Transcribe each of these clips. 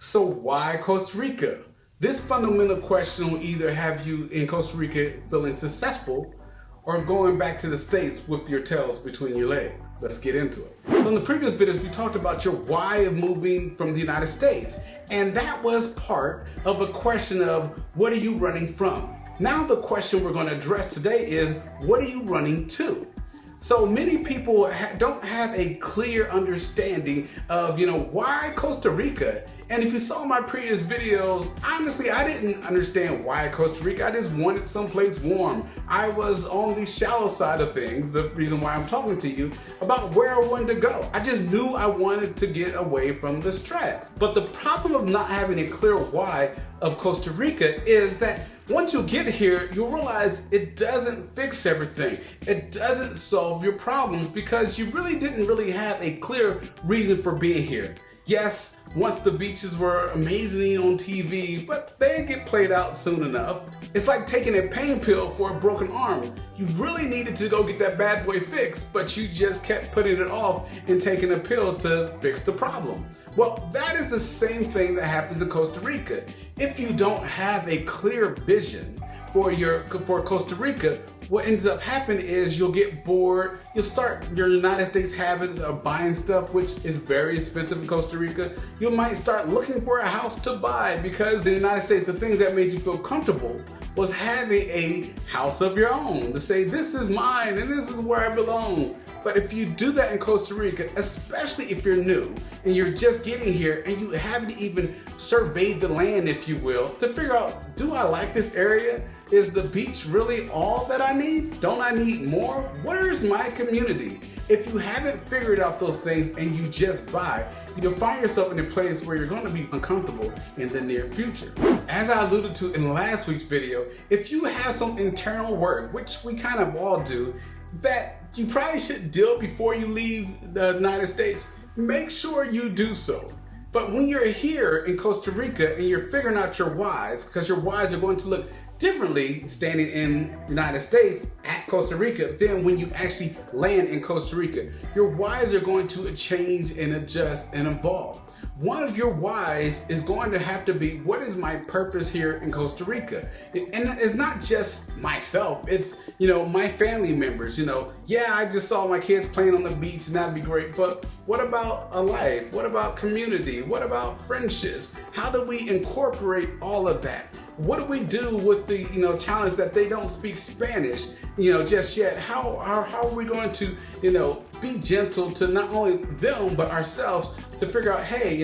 So why Costa Rica? This fundamental question will either have you in Costa Rica feeling successful or going back to the States with your tails between your legs. Let's get into it. So in the previous videos, we talked about your why of moving from the United States. And that was part of a question of what are you running from? Now the question we're going to address today is what are you running to? So many people don't have a clear understanding of, why Costa Rica? And if you saw my previous videos, honestly, I didn't understand why Costa Rica. I just wanted someplace warm. I was on the shallow side of things, the reason why I'm talking to you about where I wanted to go. I just knew I wanted to get away from the stress. But the problem of not having a clear why of Costa Rica is that once you get here, you'll realize it doesn't fix everything. It doesn't solve your problems because you didn't really have a clear reason for being here. Yes, once the beaches were amazing on TV, but they get played out soon enough. It's like taking a pain pill for a broken arm. You really needed to go get that bad boy fixed, but you just kept putting it off and taking a pill to fix the problem. Well, that is the same thing that happens in Costa Rica. If you don't have a clear vision for Costa Rica, what ends up happening is you'll get bored. You'll start your United States habits of buying stuff, which is very expensive in Costa Rica. You might start looking for a house to buy because in the United States, the thing that made you feel comfortable was having a house of your own to say, this is mine and this is where I belong. But if you do that in Costa Rica, especially if you're new and you're just getting here and you haven't even surveyed the land, if you will, to figure out, do I like this area? Is the beach really all that I need? Don't I need more? Where's my community? If you haven't figured out those things and you just buy, you'll find yourself in a place where you're going to be uncomfortable in the near future. As I alluded to in last week's video, if you have some internal work, which we kind of all do, that you probably should do before you leave the United States, make sure you do so. But when you're here in Costa Rica and you're figuring out your whys, because your whys are going to look differently standing in the United States at Costa Rica than when you actually land in Costa Rica. Your whys are going to change and adjust and evolve. One of your whys is going to have to be, what is my purpose here in Costa Rica? And it's not just myself, it's, my family members, yeah, I just saw my kids playing on the beach and that'd be great, but what about a life? What about community? What about friendships? How do we incorporate all of that? What do we do with the challenge that they don't speak Spanish just yet? How are we going to be gentle to not only them but ourselves to figure out, hey,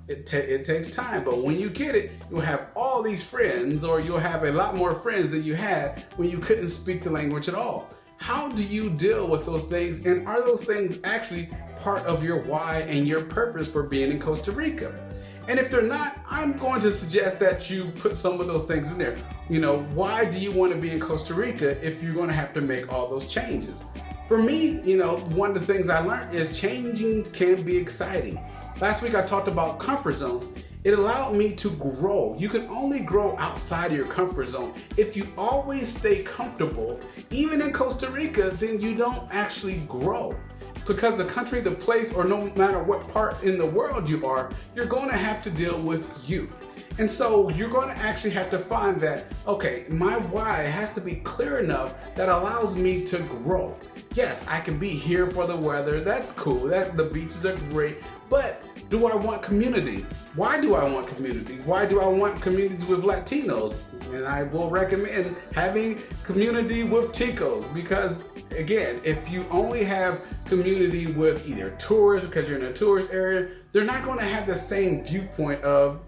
it takes time, but when you get it, you'll have all these friends, or you'll have a lot more friends than you had when you couldn't speak the language at all. How do you deal with those things, and are those things actually part of your why and your purpose for being in Costa Rica? And if they're not, I'm going to suggest that you put some of those things in there. Why do you want to be in Costa Rica if you're going to have to make all those changes? For me, one of the things I learned is changing can be exciting. Last week I talked about comfort zones. It allowed me to grow. You can only grow outside of your comfort zone. If you always stay comfortable, even in Costa Rica, then you don't actually grow. Because the country, the place, or no matter what part in the world you are, you're going to have to deal with you. And so you're going to actually have to find that, okay, my why has to be clear enough that allows me to grow. Yes, I can be here for the weather. That's cool. The beaches are great. But do I want community? Why do I want community? Why do I want communities with Latinos? And I will recommend having community with Ticos because, again, if you only have community with either tourists because you're in a tourist area, they're not going to have the same viewpoint of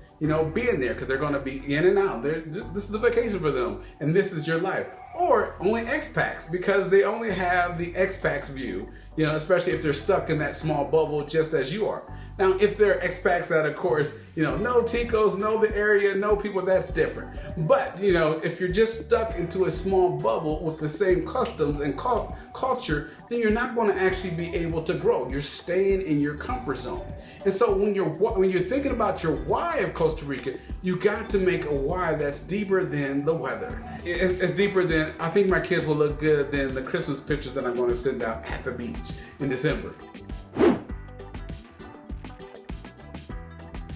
being there because they're going to be in and out. This is a vacation for them and this is your life. Or only expats because they only have the expats view, especially if they're stuck in that small bubble just as you are. Now, if they're expats that, of course, know Ticos, know the area, know people, that's different. But, if you're just stuck into a small bubble with the same customs and culture, then you're not going to actually be able to grow. You're staying in your comfort zone. And so when you're thinking about your why of Costa Rica, you got to make a why that's deeper than the weather. It's deeper than, I think my kids will look good than the Christmas pictures that I'm going to send out at the beach in December.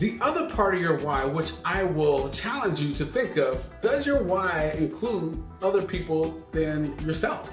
The other part of your why, which I will challenge you to think of, does your why include other people than yourself?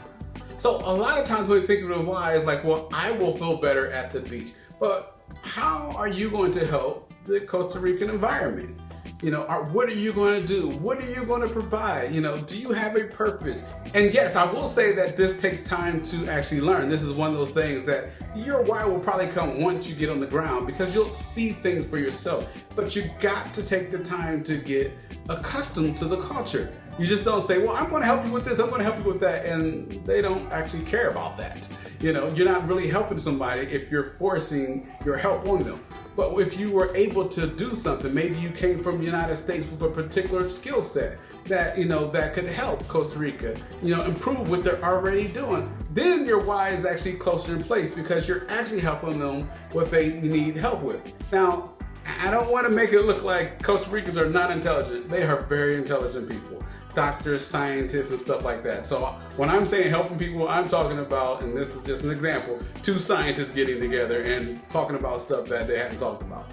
So a lot of times when we think of the why, it's like, well, I will feel better at the beach. But how are you going to help the Costa Rican environment? What are you going to do? What are you going to provide? Do you have a purpose? And yes, I will say that this takes time to actually learn. This is one of those things that your why will probably come once you get on the ground, because you'll see things for yourself. But you got to take the time to get accustomed to the culture. You just don't say, well, I'm going to help you with this, I'm going to help you with that, and they don't actually care about that. You're not really helping somebody if you're forcing your help on them. But if you were able to do something, maybe you came from the United States with a particular skill set that, that could help Costa Rica, improve what they're already doing, then your why is actually closer in place, because you're actually helping them what they need help with. Now, I don't want to make it look like Costa Ricans are not intelligent. They are very intelligent people. Doctors, scientists, and stuff like that. So when I'm saying helping people, I'm talking about, and this is just an example, two scientists getting together and talking about stuff that they hadn't talked about,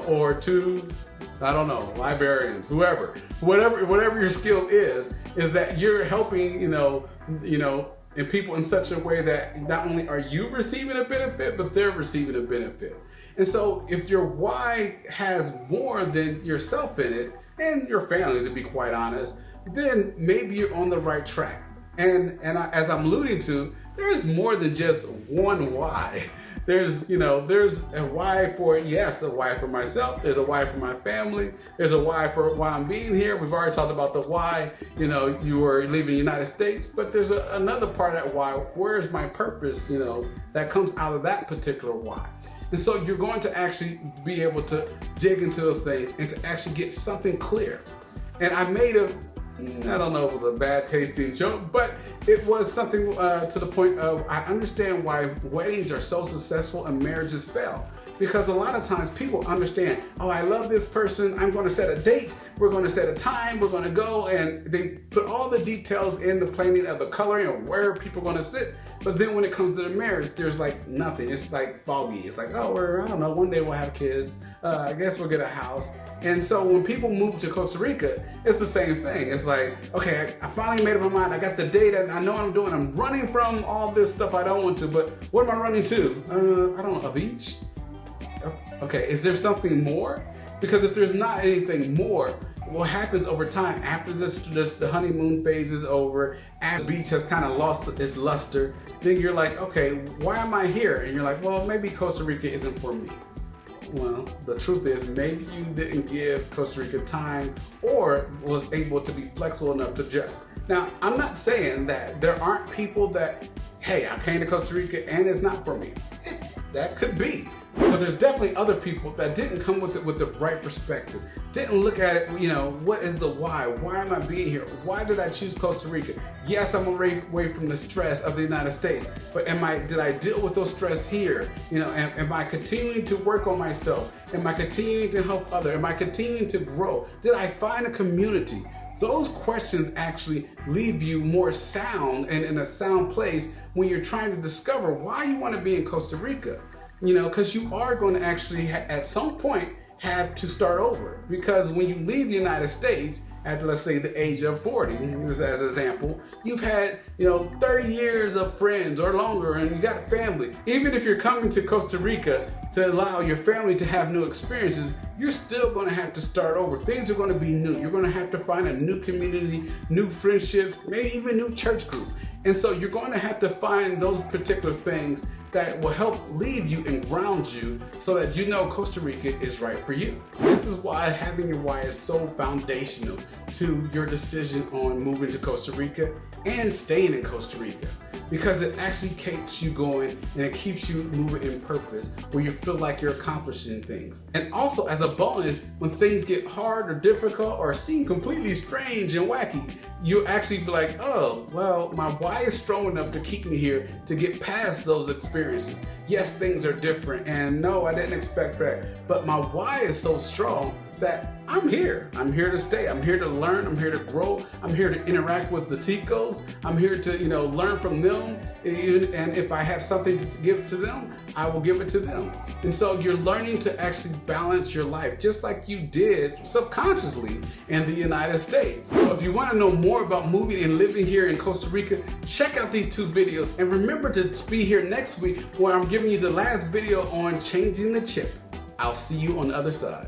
or two, I don't know, librarians, whatever your skill is that you're helping, and people in such a way that not only are you receiving a benefit, but they're receiving a benefit. And so if your why has more than yourself in it, and your family, to be quite honest, then maybe you're on the right track. And as I'm alluding to, there's more than just one why. There's a why for, yes, a why for myself. There's a why for my family. There's a why for why I'm being here. We've already talked about the why, you were leaving the United States, but there's another part of that why. Where's my purpose, that comes out of that particular why. And so you're going to actually be able to dig into those things and to actually get something clear. And I made I don't know if it was a bad tasting joke, but it was something to the point of, I understand why weddings are so successful and marriages fail. Because a lot of times people understand, oh, I love this person, I'm going to set a date, we're going to set a time, we're going to go, and they put all the details in the planning of the coloring or where people are going to sit. But then when it comes to the marriage, there's like nothing. It's like foggy. It's like, oh, I don't know, one day we'll have kids. I guess we'll get a house. And so when people move to Costa Rica, it's the same thing. It's like, okay, I finally made up my mind. I got the date. I know what I'm doing. I'm running from all this stuff I don't want to, but what am I running to? I don't know, a beach? Okay, is there something more? Because if there's not anything more, what happens over time after the honeymoon phase is over, after the beach has kind of lost its luster, then you're like, okay, why am I here? And you're like, well, maybe Costa Rica isn't for me. Well, the truth is, maybe you didn't give Costa Rica time or was able to be flexible enough to adjust. Now, I'm not saying that there aren't people that, hey, I came to Costa Rica and it's not for me. That could be. But there's definitely other people that didn't come with it with the right perspective. Didn't look at it, what is the why? Why am I being here? Why did I choose Costa Rica? Yes, I'm away from the stress of the United States, but did I deal with those stress here? Am I continuing to work on myself? Am I continuing to help others? Am I continuing to grow? Did I find a community? Those questions actually leave you more sound and in a sound place when you're trying to discover why you want to be in Costa Rica. Because you are going to actually, at some point, have to start over. Because when you leave the United States, at let's say the age of 40, as an example, you've had 30 years of friends or longer, and you got a family. Even if you're coming to Costa Rica to allow your family to have new experiences, you're still going to have to start over. Things are going to be new. You're going to have to find a new community, new friendships, maybe even new church group. And so you're going to have to find those particular things that will help leave you and ground you so that Costa Rica is right for you. This is why having your why is so foundational to your decision on moving to Costa Rica and staying in Costa Rica, because it actually keeps you going and it keeps you moving in purpose where you feel like you're accomplishing things. And also, as a bonus, when things get hard or difficult or seem completely strange and wacky, you actually be like, oh, well, my why is strong enough to keep me here to get past those experiences. Yes, things are different, and no, I didn't expect that, but my why is so strong that I'm here. I'm here to stay. I'm here to learn. I'm here to grow. I'm here to interact with the Ticos. I'm here to, learn from them. And if I have something to give to them, I will give it to them. And so you're learning to actually balance your life just like you did subconsciously in the United States. So if you want to know more about moving and living here in Costa Rica, check out these 2 videos. And remember to be here next week where I'm giving you the last video on changing the chip. I'll see you on the other side.